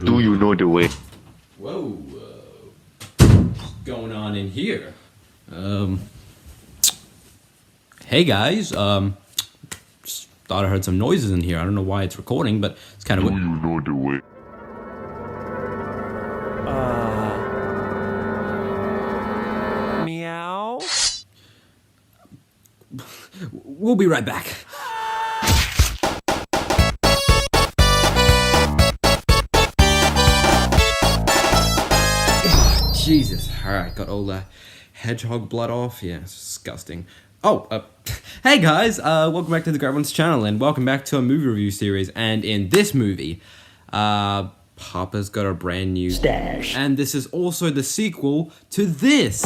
Do you know the way? Whoa, what's going on in here? Hey guys, just thought I heard some noises in here. I don't know why it's recording, but it's kind of. Do you know the way? Meow? We'll be right back. Jesus. Alright, got all the hedgehog blood off. Yeah, it's disgusting. Oh, hey guys, welcome back to the Great Ones channel, and welcome back to a movie review series. And in this movie, Papa's got a brand new stash. And this is also the sequel to this.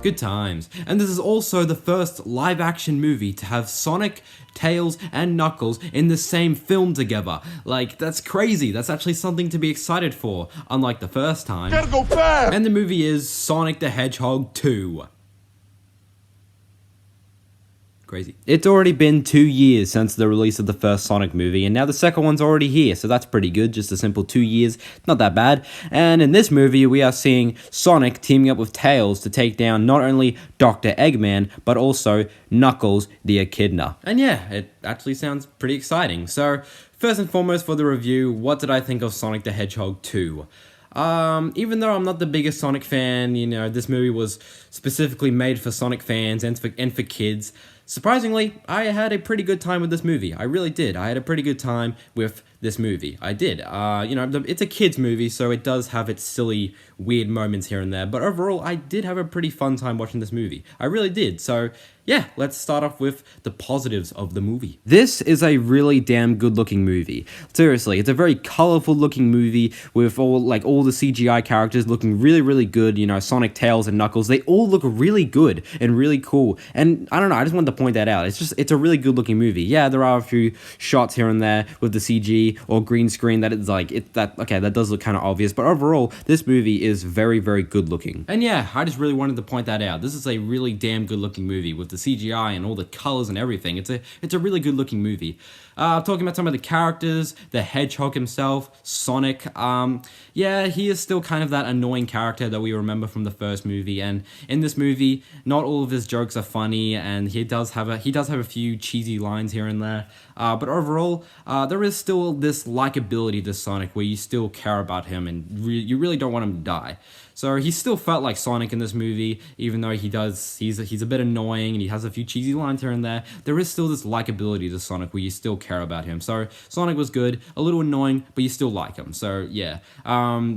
Good times. And this is also the first live-action movie to have Sonic, Tails, and Knuckles in the same film together. Like, that's crazy. That's actually something to be excited for, unlike the first time. Gotta go fast! And the movie is Sonic the Hedgehog 2. Crazy. It's already been 2 years since the release of the first Sonic movie, and now the second one's already here, so that's pretty good. Just a simple 2 years, not that bad. And in this movie, we are seeing Sonic teaming up with Tails to take down not only Dr. Eggman, but also Knuckles the Echidna. And yeah, it actually sounds pretty exciting. So, first and foremost for the review, what did I think of Sonic the Hedgehog 2? Even though I'm not the biggest Sonic fan, you know, this movie was specifically made for Sonic fans and for kids. Surprisingly, I had a pretty good time with this movie. I really did. I had a pretty good time with this movie. I did. You know, it's a kid's movie, so it does have its silly, weird moments here and there. But overall, I did have a pretty fun time watching this movie. I really did. So, yeah, let's start off with the positives of the movie. This is a really damn good-looking movie. Seriously, it's a very colorful-looking movie with all the CGI characters looking really, really good. You know, Sonic, Tails, and Knuckles, they all look really good and really cool. And I don't know, I just wanted to point that out. It's a really good-looking movie. Yeah, there are a few shots here and there with the CG or green screen that it's like, that does look kind of obvious. But overall, this movie is very, very good-looking. And yeah, I just really wanted to point that out. This is a really damn good-looking movie with the CGI and all the colors and everything. It's a really good looking movie. Talking about some of the characters, the Hedgehog himself, Sonic. Yeah, he is still kind of that annoying character that we remember from the first movie. And in this movie, not all of his jokes are funny, and he does have a few cheesy lines here and there. But overall, there is still this likability to Sonic where you still care about him and you really don't want him to die. So he still felt like Sonic in this movie, even though he's a bit annoying and he has a few cheesy lines here and there. There is still this likability to Sonic where you still care about him. So Sonic was good, a little annoying, but you still like him. So yeah,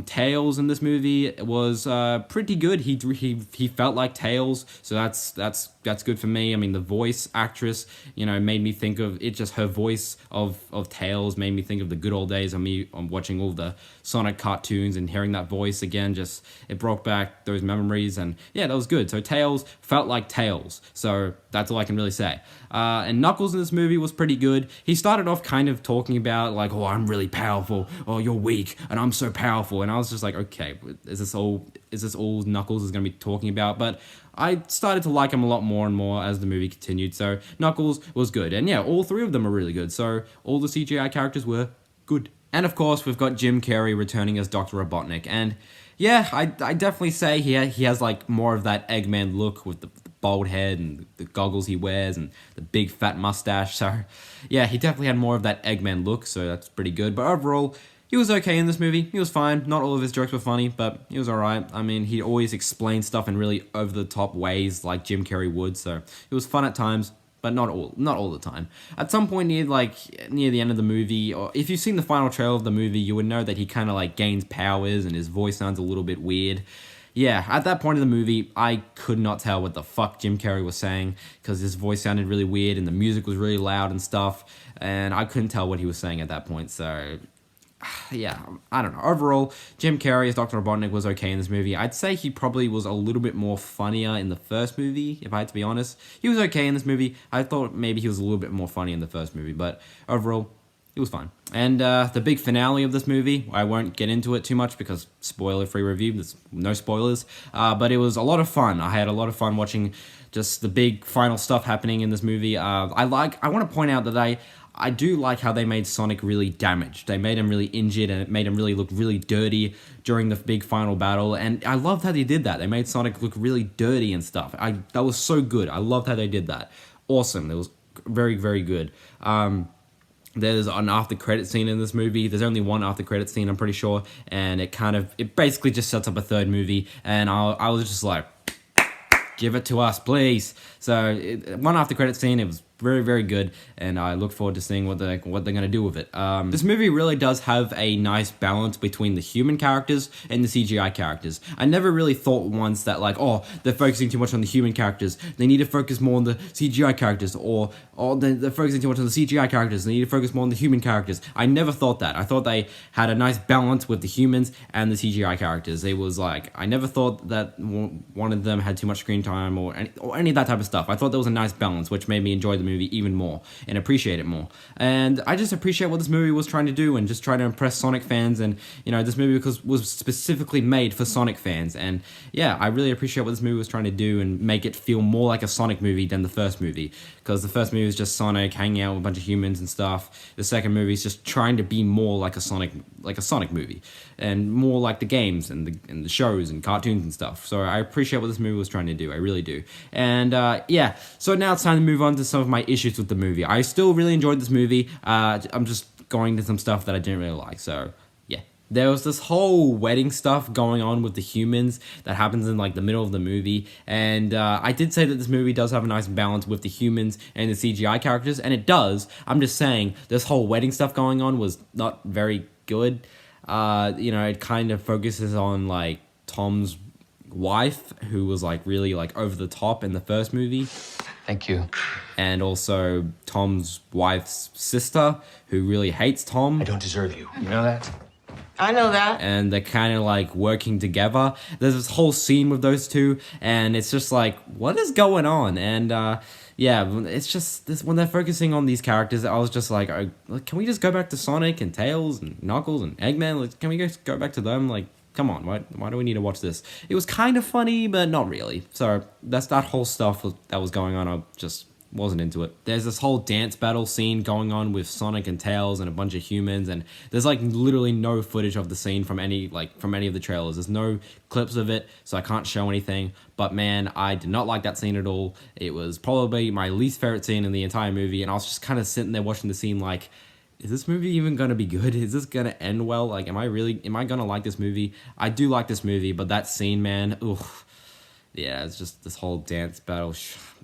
Tails in this movie was pretty good. He felt like Tails, so that's good for me. I mean, the voice actress, you know, made me think of it. Just her voice of Tails made me think of the good old days of me watching all the Sonic cartoons and hearing that voice again. Just it brought back those memories, and yeah, that was good. So Tails felt like Tails, so that's all I can really say. And Knuckles in this movie was pretty good. He started off kind of talking about like, oh, I'm really powerful, oh, you're weak, and I'm so powerful, and I was just like, okay, is this all Knuckles is going to be talking about? But I started to like him a lot more and more as the movie continued, so Knuckles was good. And yeah, all three of them are really good, so all the CGI characters were good. And of course, we've got Jim Carrey returning as Dr. Robotnik, and yeah, I definitely say he has like more of that Eggman look with the bald head and the goggles he wears and the big fat mustache. So yeah, he definitely had more of that Eggman look, so that's pretty good. But overall, he was okay in this movie. He was fine. Not all of his jokes were funny, but he was alright. I mean, he always explained stuff in really over-the-top ways like Jim Carrey would, so it was fun at times, but not all the time. At some point near the end of the movie, or if you've seen the final trailer of the movie, you would know that he kind of like gains powers and his voice sounds a little bit weird. Yeah, at that point in the movie, I could not tell what the fuck Jim Carrey was saying because his voice sounded really weird and the music was really loud and stuff, and I couldn't tell what he was saying at that point, so yeah, I don't know. Overall, Jim Carrey as Dr. Robotnik was okay in this movie. I'd say he probably was a little bit more funnier in the first movie, if I had to be honest. He was okay in this movie. I thought maybe he was a little bit more funny in the first movie, but overall, it was fine. And the big finale of this movie, I won't get into it too much because spoiler-free review, there's no spoilers, but it was a lot of fun. I had a lot of fun watching just the big final stuff happening in this movie. I want to point out that I do like how they made Sonic really damaged. They made him really injured, and it made him really look really dirty during the big final battle. And I loved how they did that. They made Sonic look really dirty and stuff. That was so good. I loved how they did that. Awesome. It was very, very good. There's an after credit scene in this movie. There's only one after credit scene, I'm pretty sure, and it basically just sets up a third movie. And I was just like, give it to us, please. So one after credit scene, it was very, very good, and I look forward to seeing what they're gonna do with it. This movie really does have a nice balance between the human characters and the CGI characters. I never really thought once that like, oh, they're focusing too much on the human characters, they need to focus more on the CGI characters, or they're focusing too much on the CGI characters, they need to focus more on the human characters. I never thought that. I thought they had a nice balance with the humans and the CGI characters. It was like, I never thought that one of them had too much screen time or any of that type of stuff. I thought there was a nice balance, which made me enjoy the movie even more and appreciate it more. And I just appreciate what this movie was trying to do and just trying to impress Sonic fans. And this movie was specifically made for Sonic fans. And yeah, I really appreciate what this movie was trying to do and make it feel more like a Sonic movie than the first movie, because the first movie was just Sonic hanging out with a bunch of humans and stuff. The second movie is just trying to be more like a Sonic movie, and more like the games and the shows and cartoons and stuff. So I appreciate what this movie was trying to do. I really do. And yeah, so now it's time to move on to some of my issues with the movie. I still really enjoyed this movie. I'm just going to some stuff that I didn't really like. So yeah, there was this whole wedding stuff going on with the humans that happens in like the middle of the movie. And I did say that this movie does have a nice balance with the humans and the CGI characters, and it does. I'm just saying this whole wedding stuff going on was not very good. It kind of focuses on like Tom's wife, who was like really like over the top in the first movie. Thank you. And also Tom's wife's sister, who really hates Tom. I don't deserve you. You know that? I know that. And they're kind of like working together. There's this whole scene with those two, and it's just like, what is going on? And yeah, it's just this, when they're focusing on these characters, I was just like, can we just go back to Sonic and Tails and Knuckles and Eggman? Like, can we just go back to them? Like, come on, why do we need to watch this? It was kind of funny, but not really. So that's that whole stuff that was going on. I just wasn't into it. There's this whole dance battle scene going on with Sonic and Tails and a bunch of humans, and there's like literally no footage of the scene from any of the trailers. There's no clips of it, so I can't show anything. But man, I did not like that scene at all. It was probably my least favorite scene in the entire movie, and I was just kind of sitting there watching the scene like, is this movie even gonna be good? Is this gonna end well? Like, am I gonna like this movie? I do like this movie, but that scene, man, oof. Yeah, it's just this whole dance battle.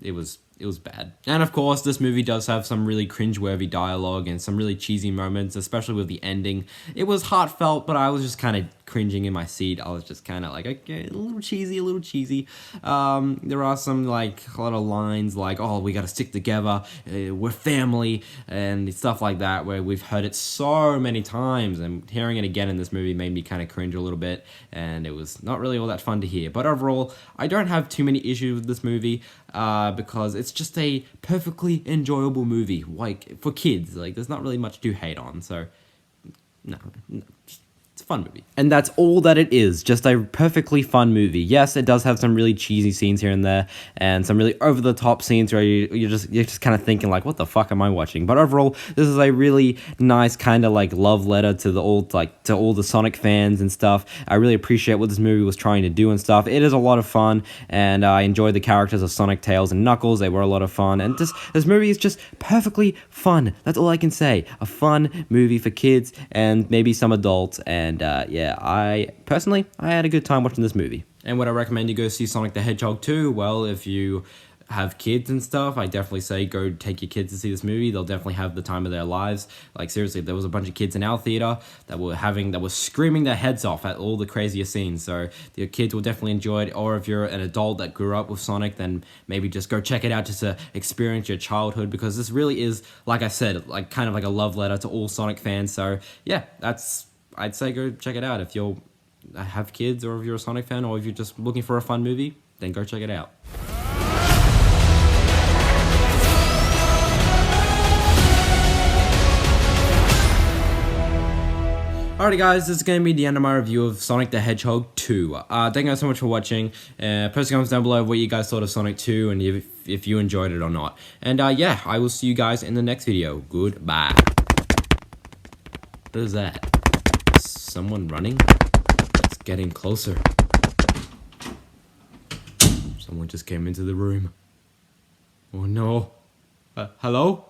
It was bad. And of course, this movie does have some really cringeworthy dialogue and some really cheesy moments, especially with the ending. It was heartfelt, but I was just kind of cringing in my seat. I was just kind of like, okay, a little cheesy. There are some like a lot of lines like, oh, we gotta stick together, we're family, and stuff like that, where we've heard it so many times, and hearing it again in this movie made me kind of cringe a little bit, and it was not really all that fun to hear. But overall, I don't have too many issues with this movie, because it's just a perfectly enjoyable movie, like for kids. Like, there's not really much to hate on, so no, it's a fun movie. And that's all that it is, just a perfectly fun movie. Yes, it does have some really cheesy scenes here and there, and some really over-the-top scenes where you're just kind of thinking like, what the fuck am I watching? But overall, this is a really nice kind of like love letter to all the Sonic fans and stuff. I really appreciate what this movie was trying to do and stuff. It is a lot of fun, and I enjoyed the characters of Sonic, Tails, and Knuckles. They were a lot of fun, and this movie is just perfectly fun. That's all I can say. A fun movie for kids and maybe some adults. And yeah, I had a good time watching this movie. And would I recommend you go see Sonic the Hedgehog 2? Well, if you have kids and stuff, I definitely say go take your kids to see this movie. They'll definitely have the time of their lives. Like, seriously, there was a bunch of kids in our theater that were screaming their heads off at all the craziest scenes. So your kids will definitely enjoy it. Or if you're an adult that grew up with Sonic, then maybe just go check it out just to experience your childhood, because this really is, like I said, like kind of like a love letter to all Sonic fans. So yeah, I'd say go check it out if you have kids, or if you're a Sonic fan, or if you're just looking for a fun movie, then go check it out. Alrighty guys, this is going to be the end of my review of Sonic the Hedgehog 2. Thank you guys so much for watching. Post comments down below what you guys thought of Sonic 2 and if you enjoyed it or not. And yeah, I will see you guys in the next video. Goodbye. What is that? Someone running? It's getting closer. Someone just came into the room. Oh no. Hello?